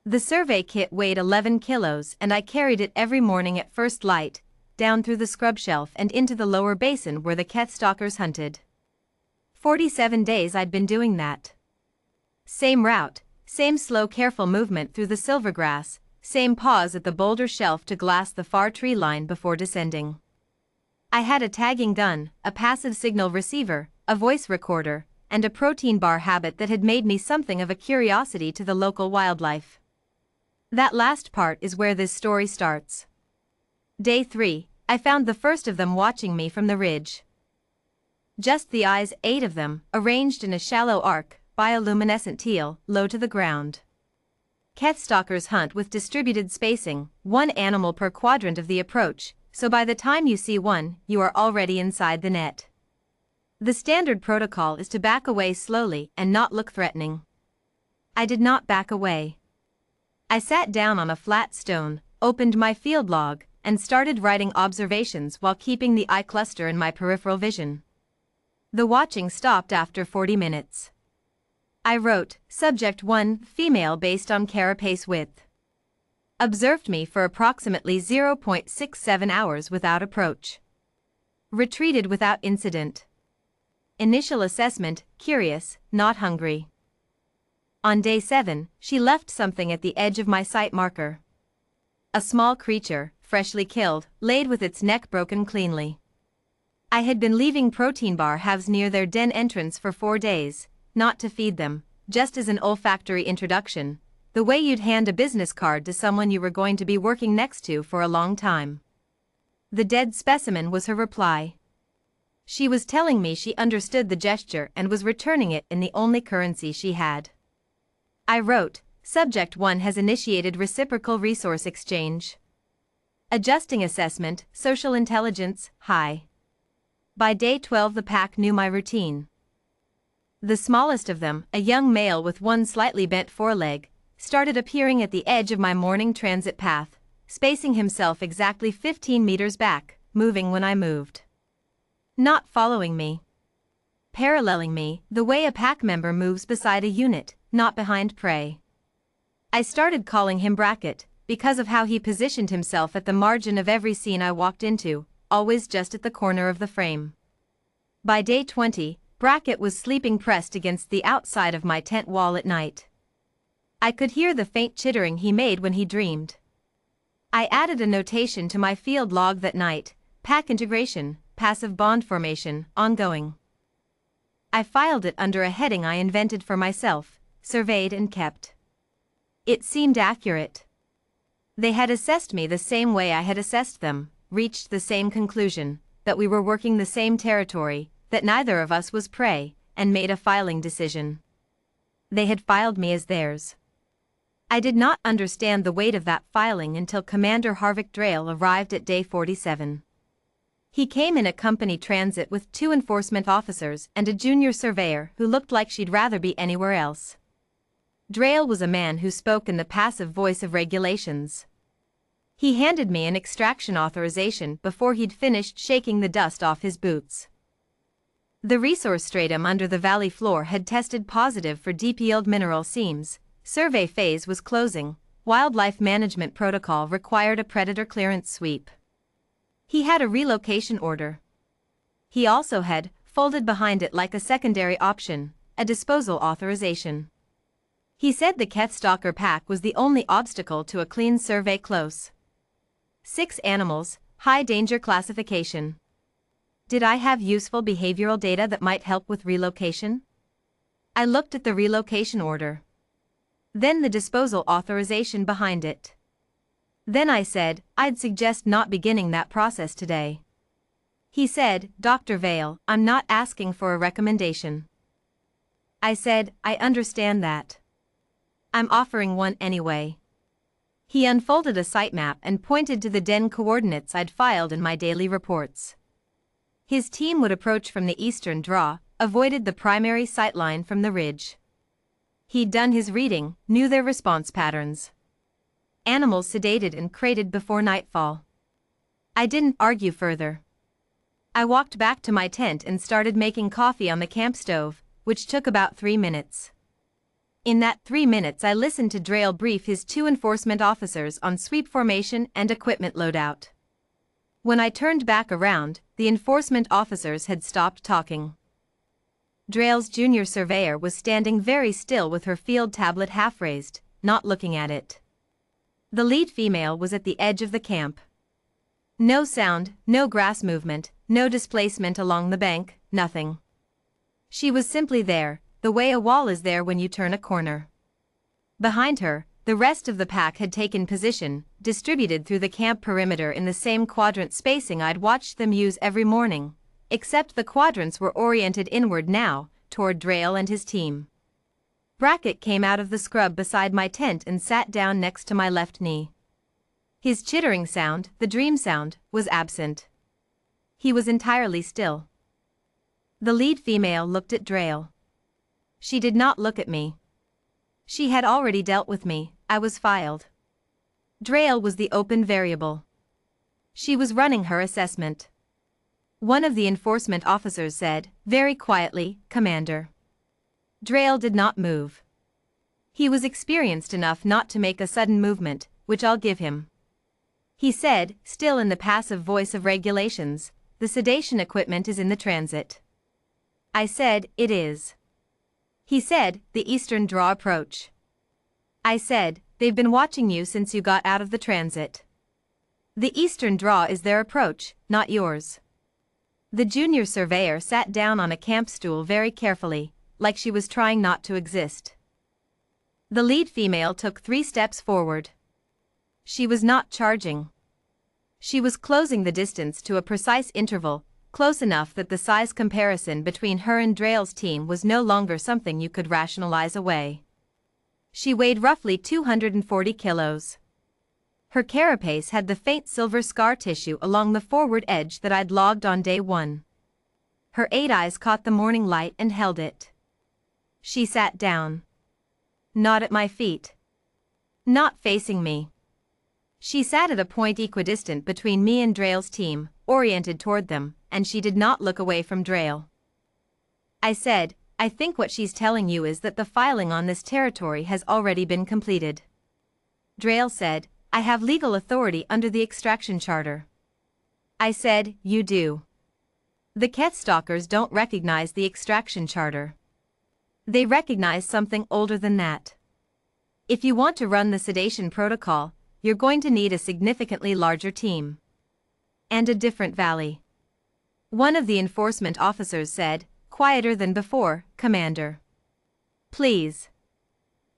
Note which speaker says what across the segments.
Speaker 1: The survey kit weighed 11 kilos and I carried it every morning at first light, down through the scrub shelf and into the lower basin where the Catalogued hunted. 47 days I'd been doing that. Same route, same slow careful movement through the silvergrass, same pause at the boulder shelf to glass the far tree line before descending. I had a tagging gun, a passive signal receiver, a voice recorder, and a protein bar habit that had made me something of a curiosity to the local wildlife. That last part is where this story starts. Day 3, I found the first of them watching me from the ridge. Just the eyes, 8 of them, arranged in a shallow arc, bioluminescent teal, low to the ground. Catalogued hunt with distributed spacing, 1 animal per quadrant of the approach, so by the time you see one, you are already inside the net. The standard protocol is to back away slowly and not look threatening. I did not back away. I sat down on a flat stone, opened my field log, and started writing observations while keeping the eye cluster in my peripheral vision. The watching stopped after 40 minutes. I wrote, Subject 1, female based on carapace width. Observed me for approximately 0.67 hours without approach. Retreated without incident. Initial assessment, curious, not hungry. On day 7, she left something at the edge of my sight marker. A small creature, freshly killed, laid with its neck broken cleanly. I had been leaving protein bar halves near their den entrance for 4 days, not to feed them, just as an olfactory introduction, the way you'd hand a business card to someone you were going to be working next to for a long time. The dead specimen was her reply. She was telling me she understood the gesture and was returning it in the only currency she had. I wrote, Subject 1 has initiated reciprocal resource exchange. Adjusting assessment, social intelligence, high. By day 12 the pack knew my routine. The smallest of them, a young male with 1 slightly bent foreleg, started appearing at the edge of my morning transit path, spacing himself exactly 15 meters back, moving when I moved. Not following me. Paralleling me, the way a pack member moves beside a unit, not behind prey. I started calling him Bracket, because of how he positioned himself at the margin of every scene I walked into, always just at the corner of the frame. By day 20, Bracket was sleeping pressed against the outside of my tent wall at night. I could hear the faint chittering he made when he dreamed. I added a notation to my field log that night, pack integration, passive bond formation, ongoing. I filed it under a heading I invented for myself, surveyed and kept. It seemed accurate. They had assessed me the same way I had assessed them, reached the same conclusion, that we were working the same territory, that neither of us was prey, and made a filing decision. They had filed me as theirs. I did not understand the weight of that filing until Commander Harvick Drayle arrived at day 47. He came in a company transit with 2 enforcement officers and a junior surveyor who looked like she'd rather be anywhere else. Drayle was a man who spoke in the passive voice of regulations. He handed me an extraction authorization before he'd finished shaking the dust off his boots. The resource stratum under the valley floor had tested positive for deep-yield mineral seams, survey phase was closing, wildlife management protocol required a predator clearance sweep. He had a relocation order. He also had, folded behind it like a secondary option, a disposal authorization. He said the Catalogued pack was the only obstacle to a clean survey close. 6 animals, high danger classification. Did I have useful behavioral data that might help with relocation? I looked at the relocation order. Then the disposal authorization behind it. Then I said, I'd suggest not beginning that process today. He said, Dr. Vale, I'm not asking for a recommendation. I said, I understand that. I'm offering one anyway. He unfolded a sitemap and pointed to the den coordinates I'd filed in my daily reports. His team would approach from the eastern draw, avoided the primary sightline from the ridge. He'd done his reading, knew their response patterns. Animals sedated and crated before nightfall. I didn't argue further. I walked back to my tent and started making coffee on the camp stove, which took about 3 minutes. In that 3 minutes I listened to Drayle brief his 2 enforcement officers on sweep formation and equipment loadout. When I turned back around, the enforcement officers had stopped talking. Drayle's junior surveyor was standing very still with her field tablet half raised, not looking at it. The lead female was at the edge of the camp. No sound, no grass movement, no displacement along the bank, nothing. She was simply there, the way a wall is there when you turn a corner. Behind her, the rest of the pack had taken position, distributed through the camp perimeter in the same quadrant spacing I'd watched them use every morning, except the quadrants were oriented inward now, toward Drayle and his team. Brackett came out of the scrub beside my tent and sat down next to my left knee. His chittering sound, the dream sound, was absent. He was entirely still. The lead female looked at Drayle. She did not look at me. She had already dealt with me, I was filed. Drayle was the open variable. She was running her assessment. One of the enforcement officers said, very quietly, "Commander." Drayle did not move. He was experienced enough not to make a sudden movement, which I'll give him. He said, still in the passive voice of regulations, "The sedation equipment is in the transit." I said, "It is." He said, "The eastern draw approach." I said, "They've been watching you since you got out of the transit. The eastern draw is their approach, not yours." The junior surveyor sat down on a camp stool very carefully, like she was trying not to exist. The lead female took 3 steps forward. She was not charging. She was closing the distance to a precise interval, close enough that the size comparison between her and Drayle's team was no longer something you could rationalize away. She weighed roughly 240 kilos. Her carapace had the faint silver scar tissue along the forward edge that I'd logged on day 1. Her 8 eyes caught the morning light and held it. She sat down. Not at my feet. Not facing me. She sat at a point equidistant between me and Drayle's team, oriented toward them, and she did not look away from Drayle. I said, "I think what she's telling you is that the filing on this territory has already been completed." Drayle said, "I have legal authority under the extraction charter." I said, "You do." The Keth stalkers don't recognize the extraction charter. They recognize something older than that. If you want to run the sedation protocol, you're going to need a significantly larger team. And a different valley. One of the enforcement officers said, quieter than before, "Commander. Please."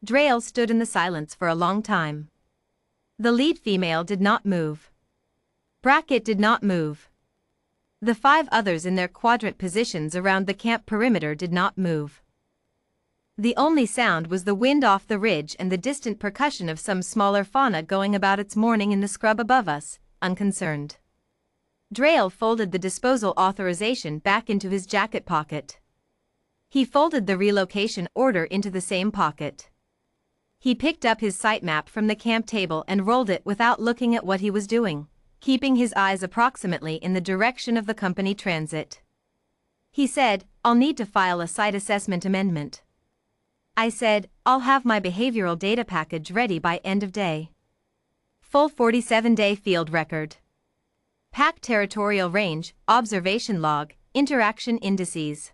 Speaker 1: Drayle stood in the silence for a long time. The lead female did not move. Brackett did not move. The 5 others in their quadrant positions around the camp perimeter did not move. The only sound was the wind off the ridge and the distant percussion of some smaller fauna going about its morning in the scrub above us, unconcerned. Drayle folded the disposal authorization back into his jacket pocket. He folded the relocation order into the same pocket. He picked up his site map from the camp table and rolled it without looking at what he was doing, keeping his eyes approximately in the direction of the company transit. He said, "I'll need to file a site assessment amendment." I said, "I'll have my behavioral data package ready by end of day. Full 47-day field record. Pack territorial range, observation log, interaction indices.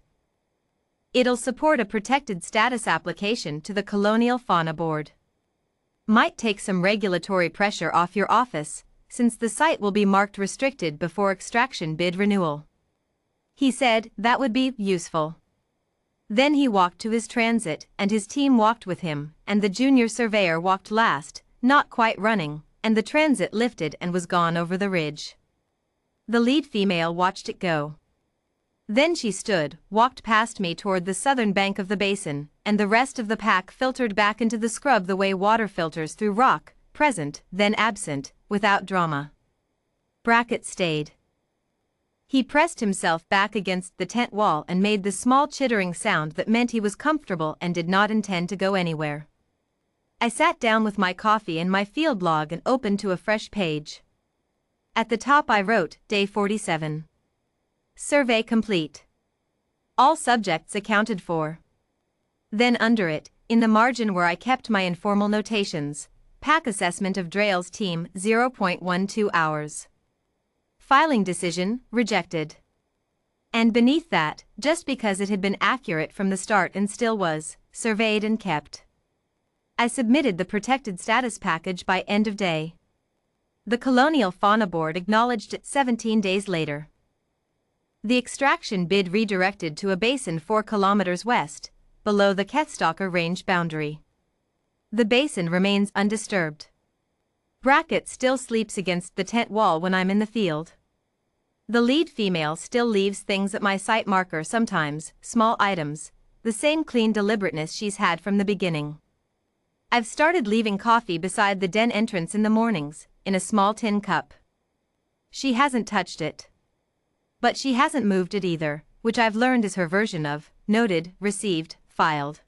Speaker 1: It'll support a protected status application to the Colonial Fauna Board. Might take some regulatory pressure off your office, since the site will be marked restricted before extraction bid renewal." He said that would be useful. Then he walked to his transit, and his team walked with him, and the junior surveyor walked last, not quite running, and the transit lifted and was gone over the ridge. The lead female watched it go. Then she stood, walked past me toward the southern bank of the basin, and the rest of the pack filtered back into the scrub the way water filters through rock, present, then absent, without drama. Brackett stayed. He pressed himself back against the tent wall and made the small chittering sound that meant he was comfortable and did not intend to go anywhere. I sat down with my coffee and my field log and opened to a fresh page. At the top I wrote, Day 47. Survey complete. All subjects accounted for. Then under it, In the margin where I kept my informal notations, pack assessment of Drail's team 0.12 hours. Filing decision, rejected. And beneath that, just because it had been accurate from the start and still was, surveyed and kept. I submitted the protected status package by end of day. The Colonial Fauna Board acknowledged it 17 days later. The extraction bid redirected to a basin 4 kilometers west, below the Catalogued range boundary. The basin remains undisturbed. Brackett still sleeps against the tent wall when I'm in the field. The lead female still leaves things at my site marker sometimes, small items, the same clean deliberateness she's had from the beginning. I've started leaving coffee beside the den entrance in the mornings, in a small tin cup. She hasn't touched it. But she hasn't moved it either, which I've learned is her version of noted, received, filed.